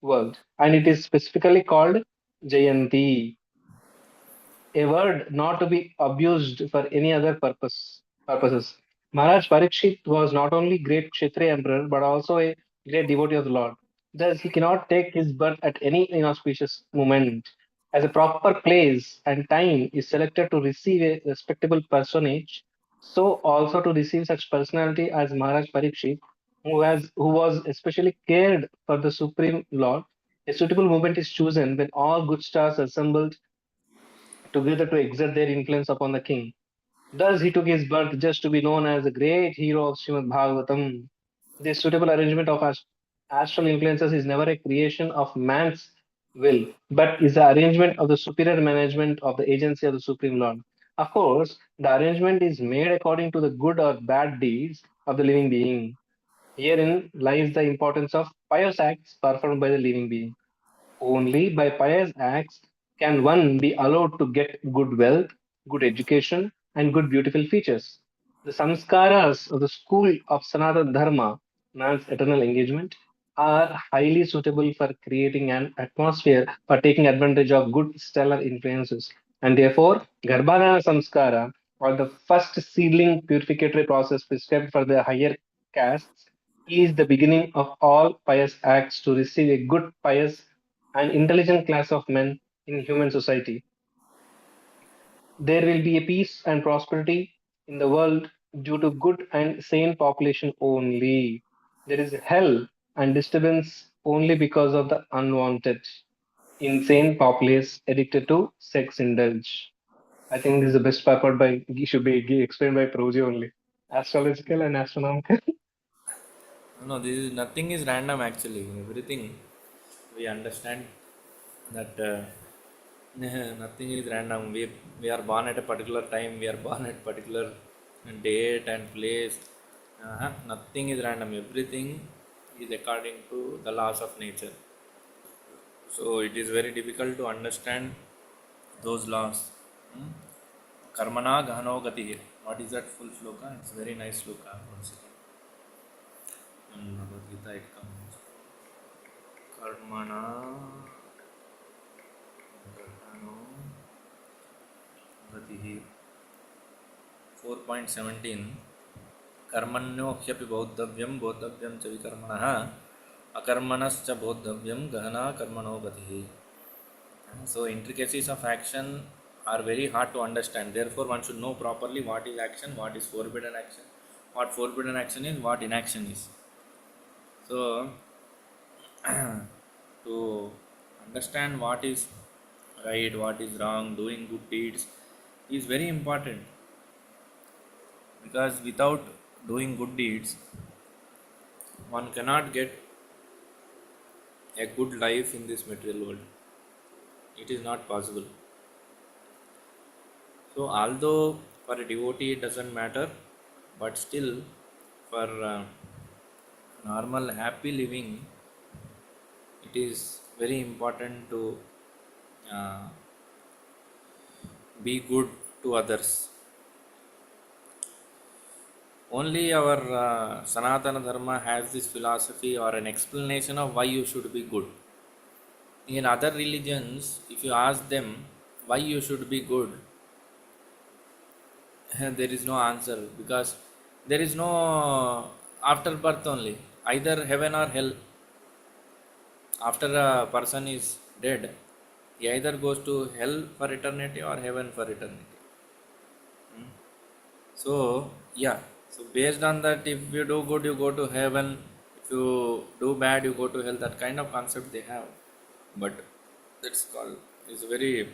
world, and it is specifically called Jayanti, a word not to be abused for any other purposes. Maharaj Parikshit was not only great Kshatriya emperor but also a great devotee of the Lord. Thus, he cannot take his birth at any inauspicious moment. As a proper place and time is selected to receive a respectable personage, so also to receive such personality as Maharaj Parikshit, who was especially cared for the Supreme Lord. A suitable moment is chosen when all good stars assembled together to exert their influence upon the king. Thus, he took his birth just to be known as the great hero of Srimad Bhagavatam. This suitable arrangement of astral influences is never a creation of man's will, but is the arrangement of the superior management of the agency of the Supreme Lord. Of course, the arrangement is made according to the good or bad deeds of the living being. Herein lies the importance of pious acts performed by the living being. Only by pious acts can one be allowed to get good wealth, good education, and good beautiful features. The samskaras of the school of Sanatana Dharma, man's eternal engagement, are highly suitable for creating an atmosphere for taking advantage of good stellar influences. And therefore, Garbhadana Samskara, or the first seedling purificatory process prescribed for the higher castes, is the beginning of all pious acts to receive a good, pious, and intelligent class of men in human society. There will be a peace and prosperity in the world due to good and sane population only. There is hell and disturbance only because of the unwanted, insane populace addicted to sex indulge. I think this is the best purport by should be explained by Prabhuji only. Astrological and astronomical. No, this is nothing is random actually. Everything we understand that nothing is random. We are born at a particular time. We are born at particular date and place. Nothing is random. Everything is according to the laws of nature. So it is very difficult to understand those laws. Hmm? Karmana Gahano Gati. What is that full sloka? It's very nice sloka. One second. In Bhagavad Gita it comes. Karmana Gahano Gati. 4.17. कर्मण्यो ह्यपि बोद्धव्यं बोद्धव्यं च विकर्मणः अकर्मणश्च बोद्धव्यं गहना कर्मणो गतिः. So intricacies of action are very hard to understand. Therefore, one should know properly what is action, what is forbidden action, what forbidden action is, what inaction is. So to understand what is right, what is wrong, doing good deeds is very important, because without doing good deeds, one cannot get a good life in this material world. It is not possible. So, although for a devotee it doesn't matter, but still for normal happy living, it is very important to uh, be good to others. Only our Sanatana Dharma has this philosophy or an explanation of why you should be good. In other religions, if you ask them why you should be good, there is no answer, because there is no after birth only, either heaven or hell. After a person is dead, he either goes to hell for eternity or heaven for eternity. So, yeah, so based on that, if you do good, you go to heaven, if you do bad, you go to hell. That kind of concept they have, but that's called is a very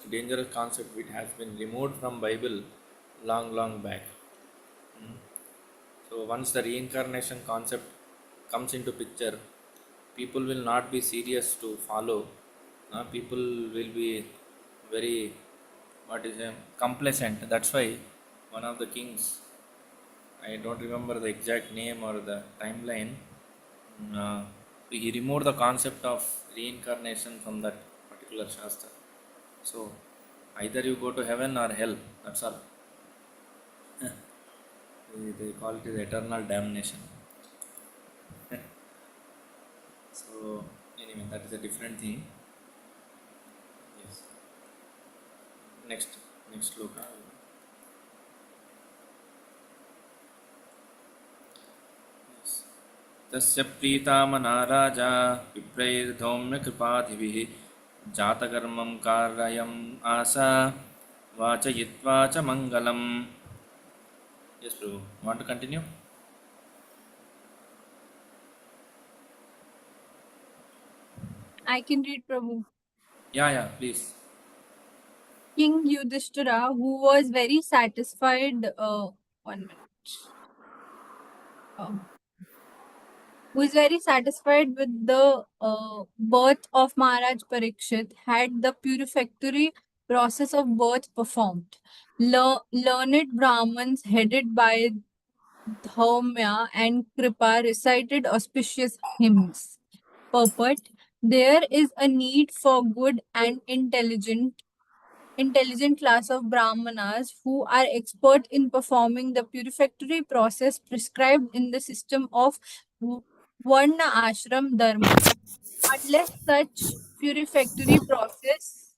dangerous concept which has been removed from Bible long back. So once the reincarnation concept comes into picture, people will not be serious to follow. People will be very, what is it, complacent. That's why one of the kings, I don't remember the exact name or the timeline, uh, he removed the concept of reincarnation from that particular shastra. So either you go to heaven or hell. That's all. They call it as eternal damnation. So anyway, that is a different thing. Yes. Next, next loka. Yes. तस्य प्रीतामना राजा विप्रैर्धौम्यकृपाधिभिः जातकर्मं कारयम् आशा वाचयित्वा च मङ्गलम्. Yes, Prabhu. Want to continue? I can read, Prabhu. Yeah, please. King Yudhishthira, who was very satisfied, 1 minute, who is very satisfied with the birth of Maharaj Parikshit, had the purificatory process of birth performed. Learned Brahmins headed by Dhaumya and Kripa recited auspicious hymns. Purport: there is a need for good and intelligent class of brahmanas who are expert in performing the purificatory process prescribed in the system of varna ashram dharma. Unless such purificatory process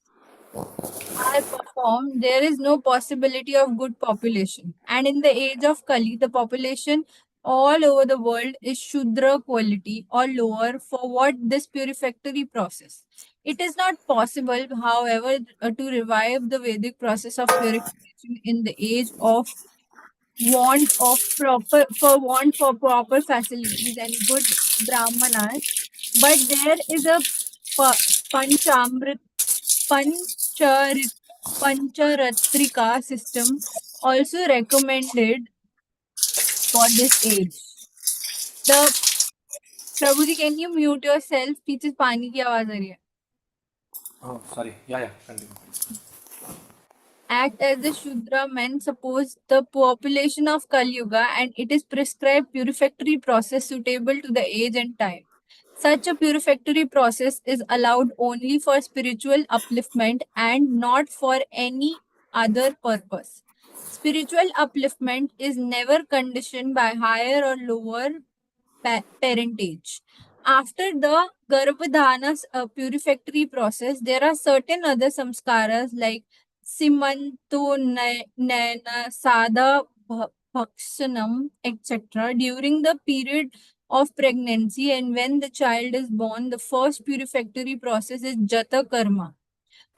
are performed, there is no possibility of good population. And in the age of Kali, the population all over the world is Shudra quality or lower for what this purificatory process. It is not possible, however, to revive the Vedic process of purification in the age of want for proper facilities and good brahmanas. But there is a pa- panchamrit Pancharit, Pancharatrika system also recommended for this age. The Prabhuji, can you mute yourself? पीछे पानी की आवाज आ रही है. Oh, sorry. Yeah, continue. Act as the Shudra men suppose the population of Kali Yuga, and it is prescribed purificatory process suitable to the age and time. Such a purificatory process is allowed only for spiritual upliftment and not for any other purpose. Spiritual upliftment is never conditioned by higher or lower parentage. After the Garbhadhana purificatory process, there are certain other samskaras like Simantu Nayana, Sada Bhakshanam, etc. During the period of pregnancy and when the child is born, the first purificatory process is Jata Karma.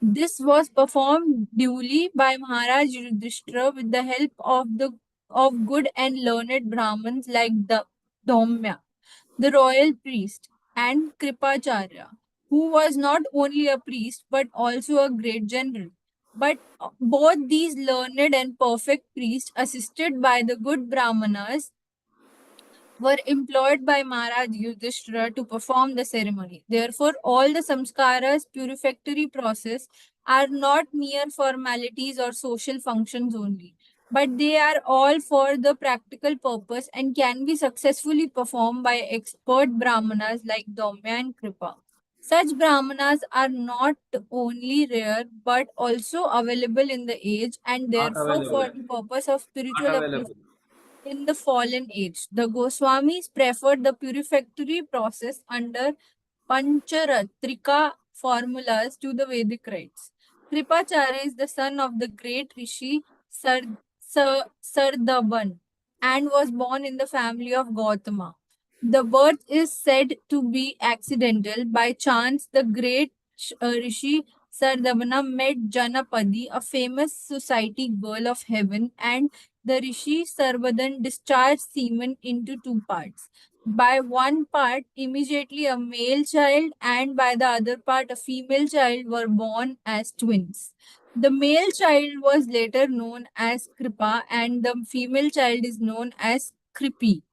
This was performed duly by Maharaj Yudhishthira with the help of good and learned Brahmins like the Dhaumya, the royal priest, and Kripacharya, who was not only a priest but also a great general. But both these learned and perfect priests, assisted by the good Brahmanas, were employed by Maharaj Yudhishthira to perform the ceremony. Therefore, all the samskaras, purificatory process, are not mere formalities or social functions only, but they are all for the practical purpose and can be successfully performed by expert brahmanas like Daumya and Kripa. Such brahmanas are not only rare but also available in the age, and Not therefore for available. the purpose of Not spiritual upliftment available. in the fallen age. The Goswamis preferred the purificatory process under Pancharatrika formulas to the Vedic rites. Kripacharya is the son of the great Rishi Sardaban and was born in the family of Gautama. The birth is said to be accidental. By chance, the great Rishi Sardabana met Janapadi, a famous society girl of heaven, and the Rishi Sarvadan discharged semen into two parts. By one part, immediately a male child, and by the other part, a female child were born as twins. The male child was later known as Kripa, and the female child is known as Kripi.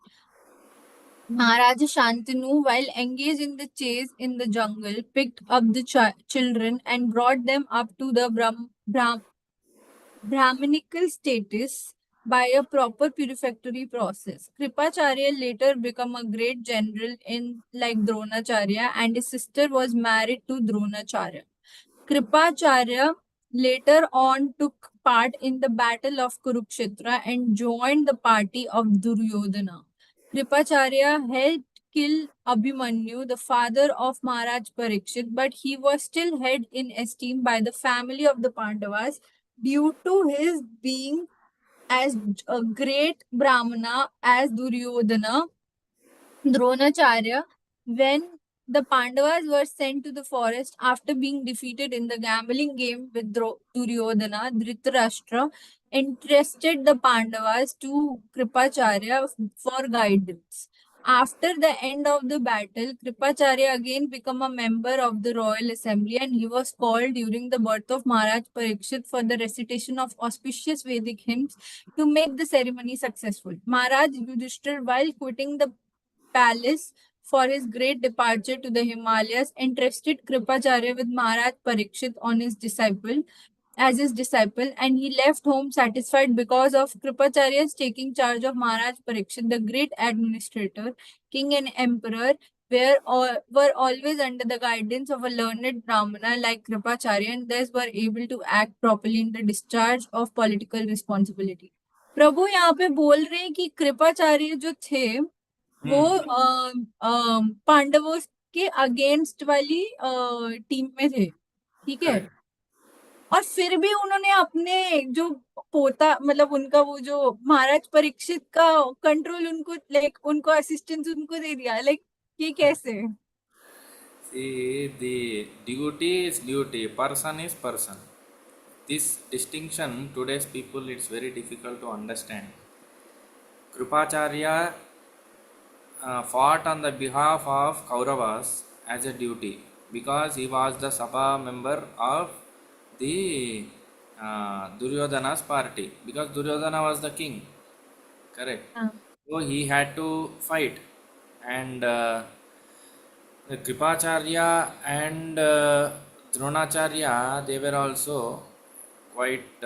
Maharaja Shantanu, while engaged in the chase in the jungle, picked up the children and brought them up to the Brahminical status by a proper purificatory process. Kripacharya later became a great general in like Dronacharya, and his sister was married to Dronacharya. Kripacharya later on took part in the battle of Kurukshetra and joined the party of Duryodhana. Kripacharya helped kill Abhimanyu, the father of Maharaj Parikshit, but he was still held in esteem by the family of the Pandavas due to his being as a great Brahmana as Duryodhana. Dronacharya, when the Pandavas were sent to the forest after being defeated in the gambling game with Duryodhana, Dhritarashtra entrusted the Pandavas to Kripacharya for guidance. After the end of the battle, Kripacharya again became a member of the royal assembly and he was called during the birth of Maharaj Parikshit for the recitation of auspicious Vedic hymns to make the ceremony successful. Maharaj Yudhishthir, while quitting the palace for his great departure to the Himalayas, entrusted Kripacharya with Maharaj Parikshit on his disciple as his disciple, and he left home satisfied because of Kripacharya's taking charge of Maharaj Parikshit, the great administrator, king and emperor. Were always under the guidance of a learned Brahmana like Kripacharya and thus were able to act properly in the discharge of political responsibility. प्रभु यहाँ पे बोल रहे हैं कि कृपाचार्य जो थे वो पांडवों के अगेंस्ट वाली टीम में थे, ठीक है। Correct. और फिर भी उन्होंने अपने जो पोता मतलब उनका वो जो महाराज परीक्षित का कंट्रोल उनको लाइक उनको असिस्टेंस उनको दे दिया, लाइक ये कैसे? See, the duty is duty, person is person. This distinction, today's people, it's very difficult to understand. Kripacharya fought on the behalf of Kauravas as a duty because he was the Sabha member of the Duryodhana's party, because Duryodhana was the king, correct? हाँ. So he had to fight, and Kripacharya and Dronacharya, they were also quite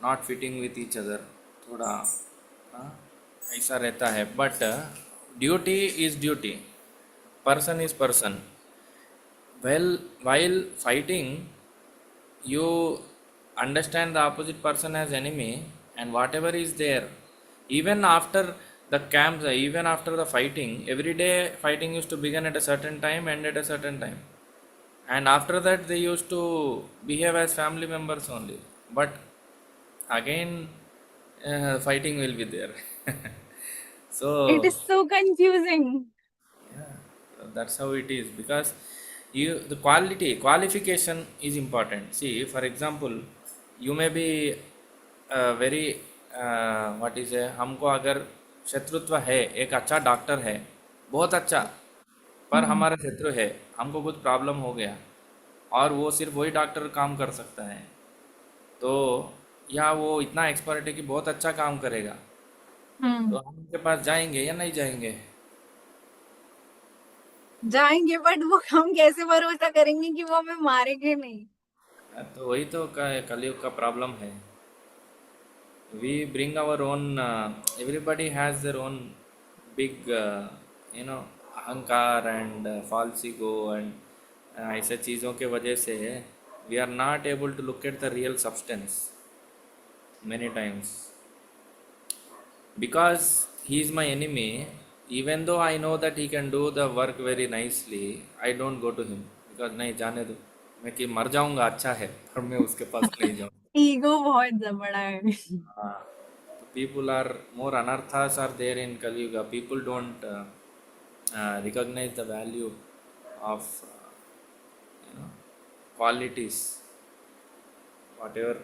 not fitting with each other. थोड़ा ऐसा रहता है, but duty is duty, person is person. Well, while fighting, you understand the opposite person as enemy, and whatever is there, even after the camps, even after the fighting, every day fighting used to begin at a certain time, end at a certain time, and after that they used to behave as family members only, but again fighting will be there. It So is so confusing. yeah, that's how it is, because you, the qualification is important. See, for example, you may be very what is है, हमको अगर शत्रुत्व है, एक अच्छा doctor है, बहुत अच्छा, पर हम्म. हमारा शत्रु है, हमको कुछ प्रॉब्लम हो गया, और वो सिर्फ वही डॉक्टर काम कर सकता है, तो या वो इतना एक्सपर्ट है कि बहुत अच्छा काम करेगा, तो हम उनके पास जाएंगे या नहीं जाएंगे? जाएंगे बट वो हम कैसे भरोसा करेंगे कि वो हमें मारेंगे नहीं? तो वही तो कलयुग का प्रॉब्लम है. We bring our own, everybody has their own big you know अहंकार and false ego, and ऐसे चीज़ों के वजह से we are not able to look at the real substance many times. Because he is my enemy, even though I know that he can do the work very nicely, I don't go to him, because नहीं, जाने दो, मैं कि मर जाऊंगा अच्छा है, पर मैं उसके पास नहीं जाऊँ. ईगो बहुत बड़ा है. हाँ, तो people are more anarthas are there in Kali Yuga. People don't recognize the value of qualities. Whatever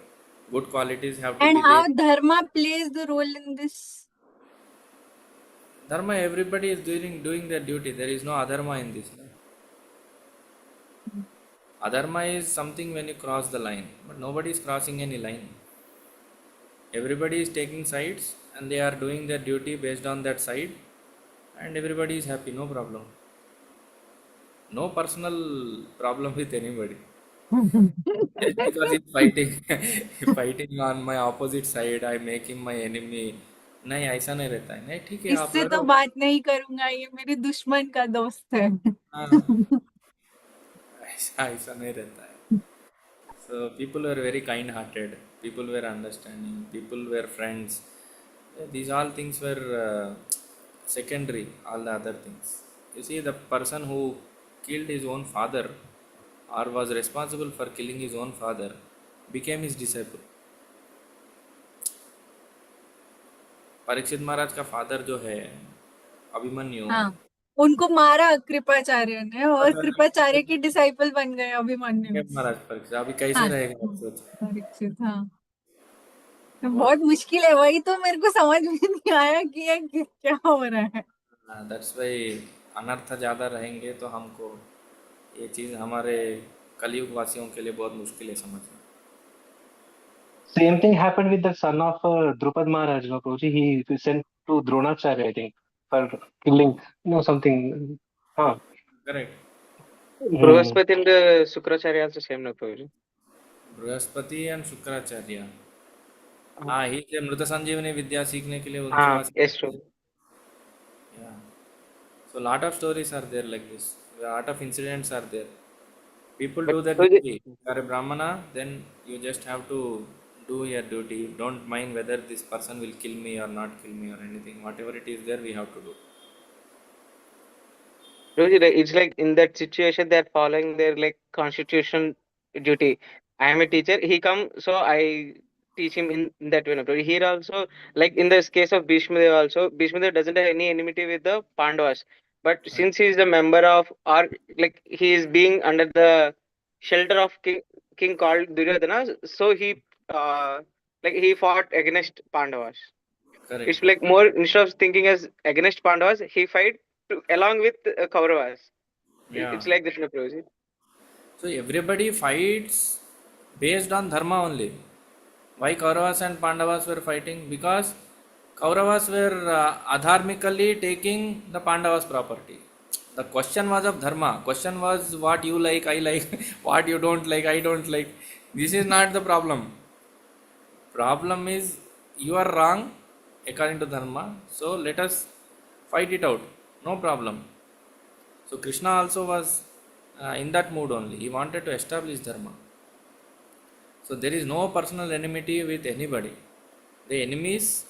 good qualities have to And be there. how dharma plays the role in this? Dharma, everybody is doing their duty. There is no adharma in this. No? Adharma is something when you cross the line, but nobody is crossing any line. Everybody is taking sides and they are doing their duty based on that side, and everybody is happy, no problem. No personal problem with anybody. Just because he's fighting, fighting on my opposite side, I make him my enemy. नहीं, ऐसा नहीं रहता है. नहीं, ठीक है, आप इससे तो लड़ो. बात नहीं करूंगा, ये मेरे दुश्मन का दोस्त है. हाँ, ऐसा नहीं रहता है. So people were very kind-hearted. People were understanding. People were friends. These all things were secondary. All the other things. You see, the person who killed his own father or was responsible for killing his own father became his disciple. Parikshit महाराज का father जो है अभिमन्यु, हाँ, उनको मारा कृपाचार्य ने और कृपाचार्य की disciple बन गए अभिमन्यु। महाराज परीक्षित अभी कैसे हाँ, रहेगा आप सोच। परीक्षित, हाँ। बहुत बहुत मुश्किल है, वही तो मेरे को समझ में नहीं आया कि ये क्या हो रहा है। दैट्स वाई अनर्थ ज़्यादा रहेंगे तो हमको ये चीज़ हमारे कलयुग वासियों के लिए बहुत मुश्किल है समझना। Same thing happened with the son of Drupad Maharaj, no, Prabhuji. He sent to Dronacharya, I think, for killing, no, something. Huh. Correct. Hmm. Bruhaspati and Sukracharya also same, no, Prabhuji? Brihaspati and Shukracharya, हाँ ही के मृत संजीवनी विद्या सीखने के लिए उनके Ah, pass. yes, true. Yeah. So lot of stories are there like this. A lot of incidents are there. People But do their Prabhuji, duty. If you are a Brahmana, then you just have to do your duty. Don't mind whether this person will kill me or not kill me or anything. Whatever it is there, we have to do. Prabhuji, it's like in that situation they're following their like constitution duty. I am a teacher. He come, so I teach him in that way. No, Prabhuji. Here also, like in this case of Bhishmadev also, Bhishmadev doesn't have any enmity with the Pandavas. But Right. since he is a member of, or like he is being under the shelter of king called Duryodhana, so he like he fought against Pandavas. Correct. It's like more instead of thinking as against Pandavas, he fight along with Kauravas. Yeah. It's like this, no, Prabhuji. So everybody fights based on dharma only. Why Kauravas and Pandavas were fighting? Because Kauravas were adharmically taking the Pandavas' property. The question was of dharma. Question was what you like, I like, what you don't like, I don't like. This is not the problem. Problem is you are wrong according to dharma. So let us fight it out. No problem. So Krishna also was in that mood only. He wanted to establish dharma. So there is no personal enmity with anybody. The enemies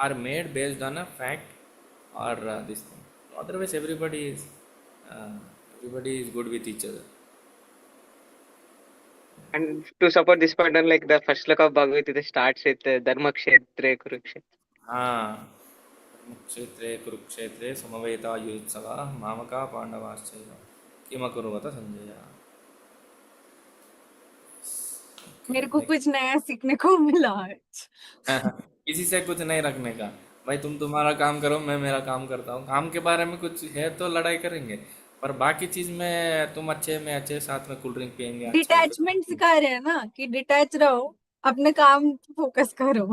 are made based on a fact or this thing. Otherwise, uh, everybody is good with each other. And to support this point, like the first look of Bhagavad Gita starts with Dharma Kshetre Kurukshetra. हाँ, क्षेत्रे कुरुक्षेत्रे समवेतायुत्सवा मामका पांडवाश्चैव किमकुर्वत संजय। मेरे को कुछ नया सीखने को मिला आज। किसी से कुछ नहीं रखने का। भाई तुम तुम्हारा काम करो, मैं मेरा काम करता हूँ। काम के बारे में कुछ है तो लड़ाई करेंगे, पर बाकी चीज में तुम अच्छे मैं अच्छे, साथ में कोल्ड ड्रिंक पियेंगे, अच्छा है डिटैचमेंट सिखा रहे हैं ना कि डिटैच रहो, अपने काम फोकस करो।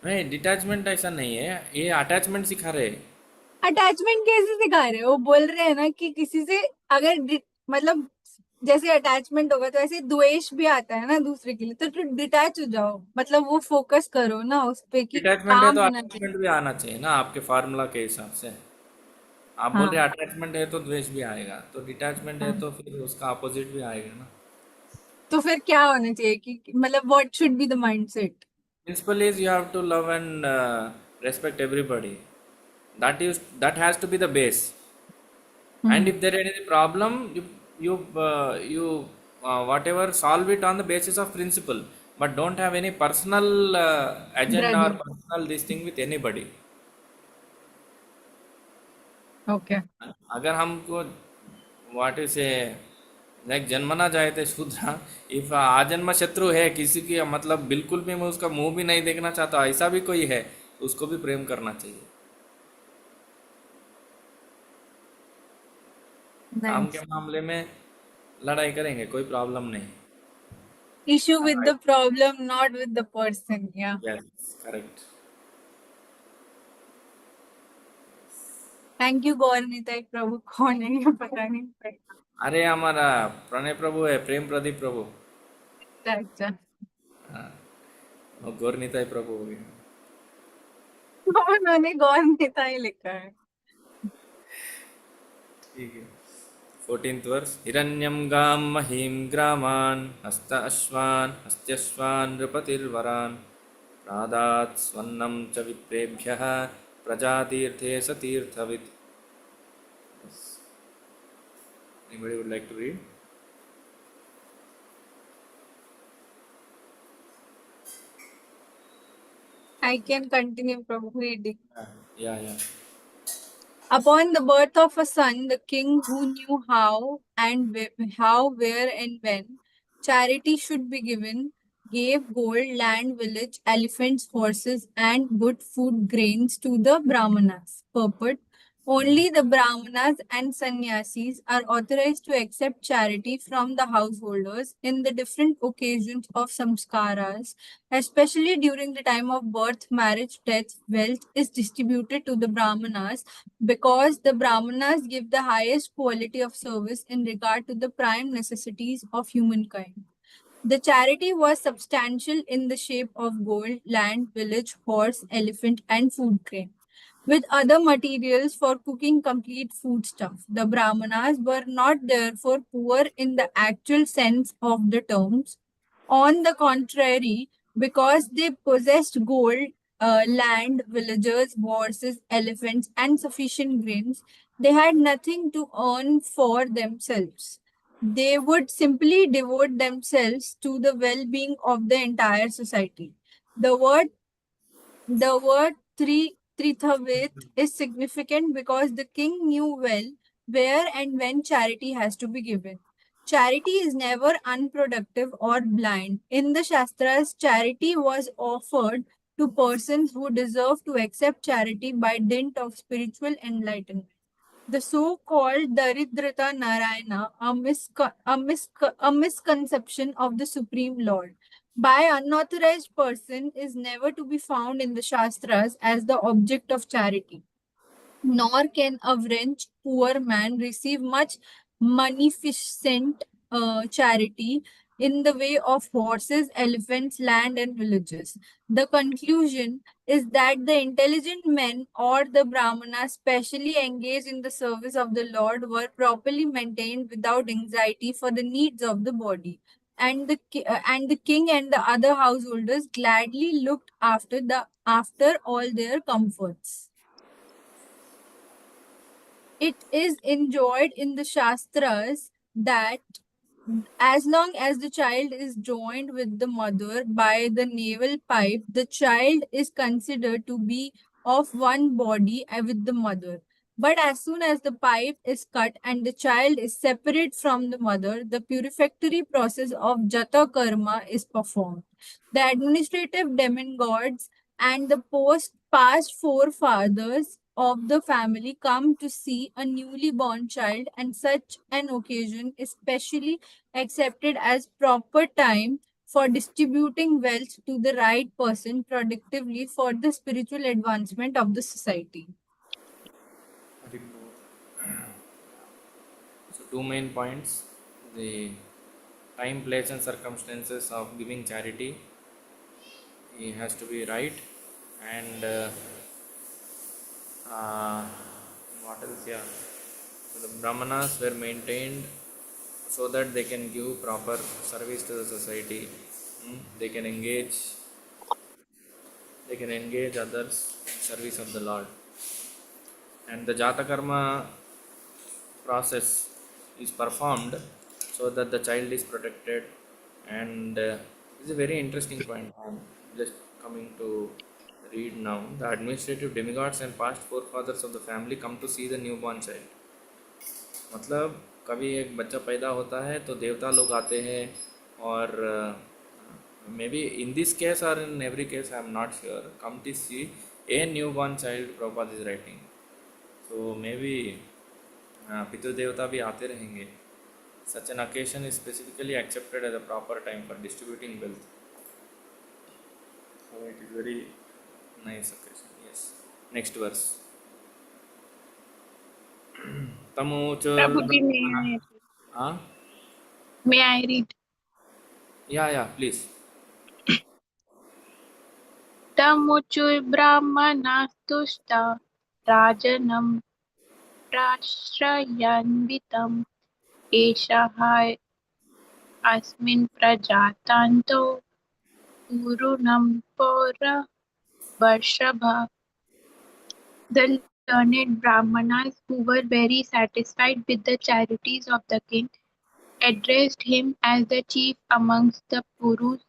नहीं, डिटैचमेंट ऐसा नहीं है, ये अटैचमेंट सिखा रहे हैं। अटैचमेंट कैसे सिखा रहे हैं? वो बोल रहे हैं ना कि किसी से अगर मतलब जैसे अटैचमेंट होगा तो ऐसे द्वेष भी आता है ना दूसरे के लिए, तो डिटैच हो जाओ, मतलब वो फोकस करो ना उस पे कि डिटैचमेंट है काम तो होना चाहिए। अटैचमेंट भी आना चाहिए ना आपके फार्मूला के हिसाब से। आप बोल रहे हाँ, अटैचमेंट है तो द्वेष भी आएगा, तो डिटैचमेंट है हाँ। तो फिर उसका अपोजिट भी आएगा ना। तो फिर क्या होना चाहिए कि मतलब what should be the mindset? Principle is you have to love and respect everybody. That has to be the base. And if there is any problem, you whatever solve it on the basis of principle, but don't have any personal agenda or graduate. personal this thing with anybody. Okay. अगर हमको what is a like जन्मना जाए थे शूद्रा, if आजन्म शत्रु है किसी की, मतलब बिल्कुल भी मैं उसका मुंह भी नहीं देखना चाहता, ऐसा भी कोई है तो उसको भी प्रेम करना चाहिए। काम के नाइस। मामले में लड़ाई करेंगे, कोई प्रॉब्लम नहीं। Issue with the problem, not with the person. या यस, करेक्ट। थैंक यू गौरनीता प्रभु। कौन है ये पता नहीं। अरे हमारा प्रणय प्रभु है, प्रेम प्रदीप प्रभु। अच्छा, हाँ, और गौरनीताई प्रभु हो गया। उन्होंने गौरनीता ही लिखा है। ठीक है। 14th वर्ष। हिरण्यं गां महीं ग्रामान् हस्त अश्वान् हस्त्यश्वान् नृपतिर्वरान् प्रादात् स्वन्नं च विप्रेभ्यः प्रजातीर्थे स तीर्थवित्। Anybody would like to read? I can continue from reading. Yeah. Upon the birth of a son, the king who knew how, where, and when charity should be given, gave gold, land, village, elephants, horses, and good food grains to the Brahmanas. Purport: only the Brahmanas and sannyasis are authorized to accept charity from the householders in the different occasions of samskaras, especially during the time of birth, marriage, death. Wealth is distributed to the Brahmanas because the Brahmanas give the highest quality of service in regard to the prime necessities of humankind. The charity was substantial in the shape of gold, land, village, horse, elephant, and food grain, with other materials for cooking complete foodstuff. The Brahmanas were not therefore poor in the actual sense of the terms. On the contrary, because they possessed gold, land, villagers, horses, elephants, and sufficient grains, they had nothing to earn for themselves. They would simply devote themselves to the well being of the entire society. The word the word Trithavit is significant because the king knew well where and when charity has to be given. Charity is never unproductive or blind. In the Shastras, charity was offered to persons who deserve to accept charity by dint of spiritual enlightenment. The so-called Daridrata Narayana, a misconception of the Supreme Lord, by unauthorized person is never to be found in the Shastras as the object of charity. Nor can a wretched poor man receive much munificent charity in the way of horses, elephants, land, and villages. The conclusion is that the intelligent men or the brahmanas specially engaged in the service of the Lord were properly maintained without anxiety for the needs of the body. And the king and the other householders gladly looked after all their comforts. It is enjoyed in the Shastras that as long as the child is joined with the mother by the navel pipe, the child is considered to be of one body with the mother. But as soon as the pipe is cut and the child is separate from the mother, the purificatory process of jata karma is performed. The administrative demigods and the past forefathers of the family come to see a newly born child, and such an occasion is specially accepted as proper time for distributing wealth to the right person productively for the spiritual advancement of the society. So, two main points: the time, place, and circumstances of giving charity. It has to be right, and uh, what else? Yeah. So the brahmanas were maintained so that they can give proper service to the society. They can engage. They can engage others in service of the Lord. And the jata karma process is performed so that the child is protected. And this is a very interesting point. I'm just coming to read now. The administrative demigods and past forefathers of the family come to see the newborn child. मतलब कभी एक बच्चा पैदा होता है तो देवता लोग आते हैं, और maybe in this case और in every case I am not sure, come to see a newborn child proper is writing. So maybe पितृदेवता भी आते रहेंगे. Such an occasion is specifically accepted as a proper time for distributing wealth. So it is very nice occasion. Yes. Next verse. Tamuchur. Prabhuji, Huh? may I read? Yeah, please. Tamuchur brahmanastusta rajanam prashrayanvitam esha asmin prajatanto urunam pora varshabha. The learned Brahmanas, who were very satisfied with the charities of the king, addressed him as the chief amongst the Purus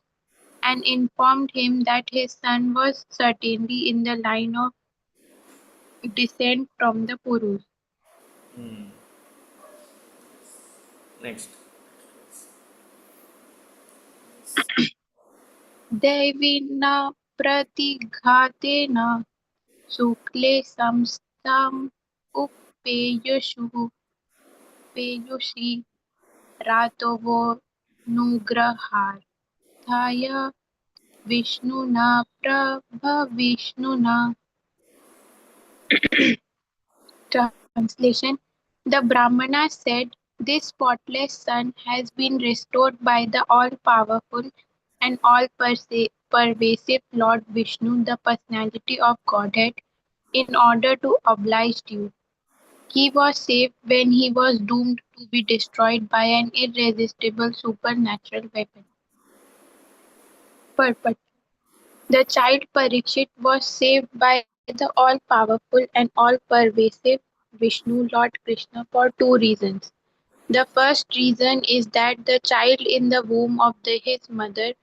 and informed him that his son was certainly in the line of descent from the Purus. Next. दैविना प्रतिघातेन शुक्ले संस्थाम् उपेयुषि रातवोऽनुग्रहार्थाय विष्णुना प्रभविष्णुना. Translation: The Brahmana said, "This spotless son has been restored by the all-powerful and all-pervasive Lord Vishnu, the personality of Godhead, in order to oblige you. He was saved when he was doomed to be destroyed by an irresistible supernatural weapon." Purport: The child Parikshit was saved by the all-powerful and all-pervasive Vishnu Lord Krishna for two reasons. The first reason is that the child in the womb of his mother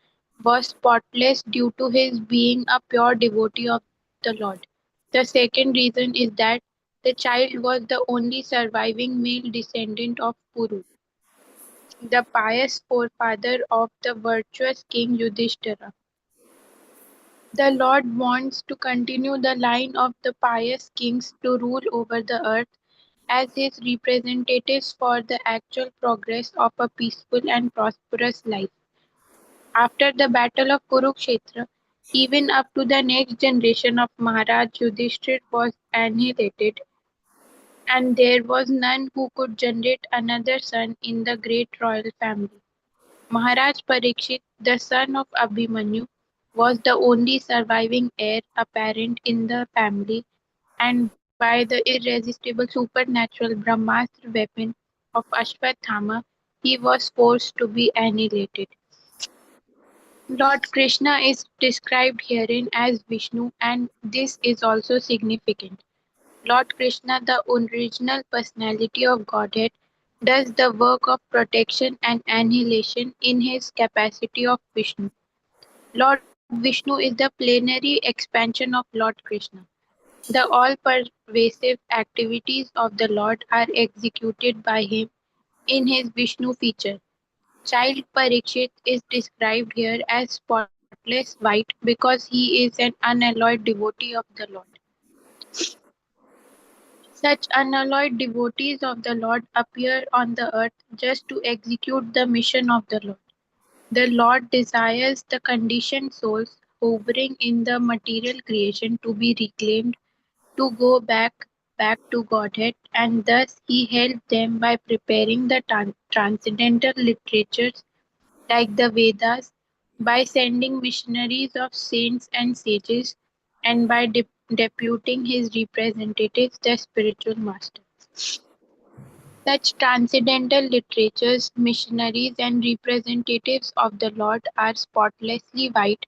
was spotless due to his being a pure devotee of the Lord. The second reason is that the child was the only surviving male descendant of Puru, the pious forefather of the virtuous king Yudhishthira. The Lord wants to continue the line of the pious kings to rule over the earth as his representatives for the actual progress of a peaceful and prosperous life. After the battle of Kurukshetra, even up to the next generation of Maharaj Yudhishthir was annihilated, and there was none who could generate another son in the great royal family. Maharaj Parikshit, the son of Abhimanyu, was the only surviving heir apparent in the family, and by the irresistible supernatural Brahmastra weapon of Ashwatthama, he was forced to be annihilated. Lord Krishna is described herein as Vishnu, and this is also significant. Lord Krishna, the original personality of Godhead, does the work of protection and annihilation in his capacity of Vishnu. Lord Vishnu is the plenary expansion of Lord Krishna. The all-pervasive activities of the Lord are executed by him in his Vishnu feature. Child Parikshit is described here as spotless white because he is an unalloyed devotee of the Lord. Such unalloyed devotees of the Lord appear on the earth just to execute the mission of the Lord. The Lord desires the conditioned souls hovering in the material creation to be reclaimed, to go back to Godhead, and thus he helped them by preparing the transcendental literatures like the Vedas, by sending missionaries of saints and sages, and by deputing his representatives, the spiritual masters. Such transcendental literatures, missionaries, and representatives of the Lord are spotlessly white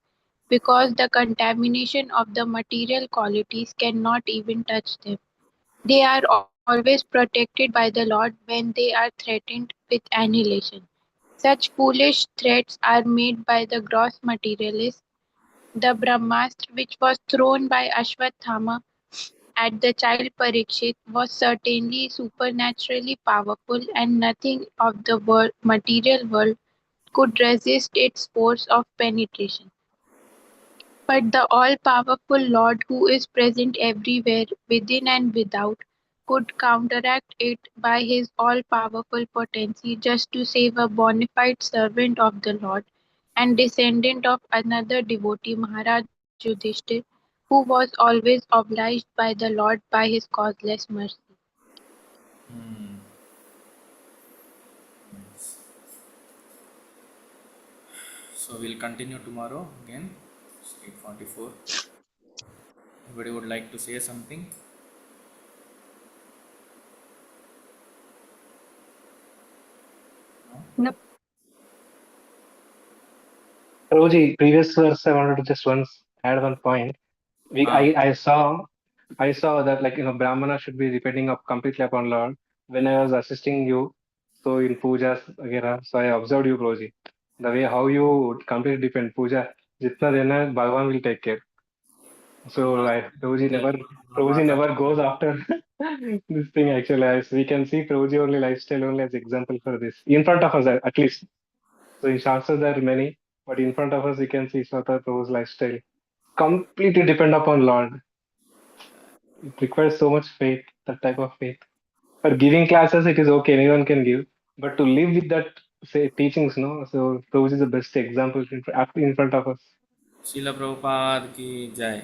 because the contamination of the material qualities cannot even touch them. They are always protected by the Lord when they are threatened with annihilation. Such foolish threats are made by the gross materialists. The Brahmastra which was thrown by Ashwatthama at the child Parikshit was certainly supernaturally powerful, and nothing of the material world could resist its force of penetration. But the all-powerful Lord, who is present everywhere, within and without, could counteract it by his all-powerful potency just to save a bona fide servant of the Lord and descendant of another devotee, Maharaj Yudhishthir, who was always obliged by the Lord by his causeless mercy. So we'll continue tomorrow again. It's 8:44. Anybody would like to say something? No. Prabhuji, previous verse I wanted to just once add one point. Ah, I saw I saw that like Brahmana should be depending up completely upon Lord. When I was assisting you, so in pujas, वगैरह, so I observed you closely. The way how you completely depend puja, जितना देना है, Bhagavan will take care. So like Prabhuji never goes after this thing actually. As we can see, Prabhuji only lifestyle only as example for this in front of us at least. So in Shastras there are many, but in front of us we can see Swata Prabhu's lifestyle completely depend upon Lord. It requires so much faith, that type of faith. For giving classes, it is okay, anyone can give. But to live with that, say, teachings, no? So, Prabhuji is the best example in front of us. Sheila Prabhupada की जय।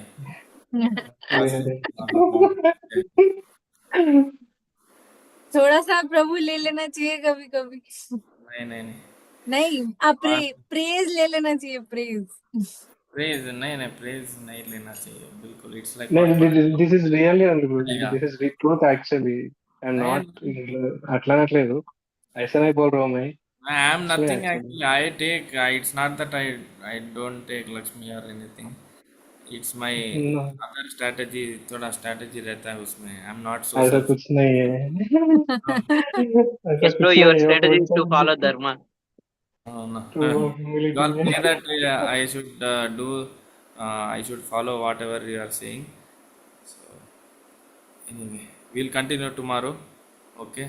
Yeah. आशीष महाप्रभु की जय। थोड़ा सा प्रभु ले लेना चाहिए कभी कभी। नहीं नहीं नहीं, नहीं, आप प्रेज ले लेना चाहिए, प्रेज। प्रेज नहीं, प्रेज नहीं लेना चाहिए बिल्कुल। It's like No, what this is really Prabhuji. चलेगा। This is truth actually. I'm not अटला नहीं ऐसा नहीं बोल रहा हूँ मैं I am इसलिए nothing actually actually. I take. It's not that I don't take Lakshmi or anything. It's my no, other strategy. थोड़ा strategy रहता है उसमें. I'm not so ऐसा selfish. कुछ नहीं है No, ऐसा Yes, bro, कुछ your नहीं है वो strategy is to बोलता follow Dharma. no, no. true You all humility say है that I should do. I should follow whatever you are saying. So anyway, we'll continue tomorrow. Okay.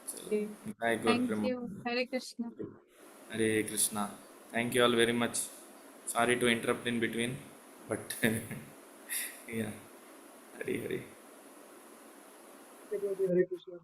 चलो, bye, good thank Prema. You, Hare Krishna. Hare Krishna. Thank you all very much. Sorry to interrupt in between, but yeah, Hare Hare. Hare Krishna, Hare Krishna.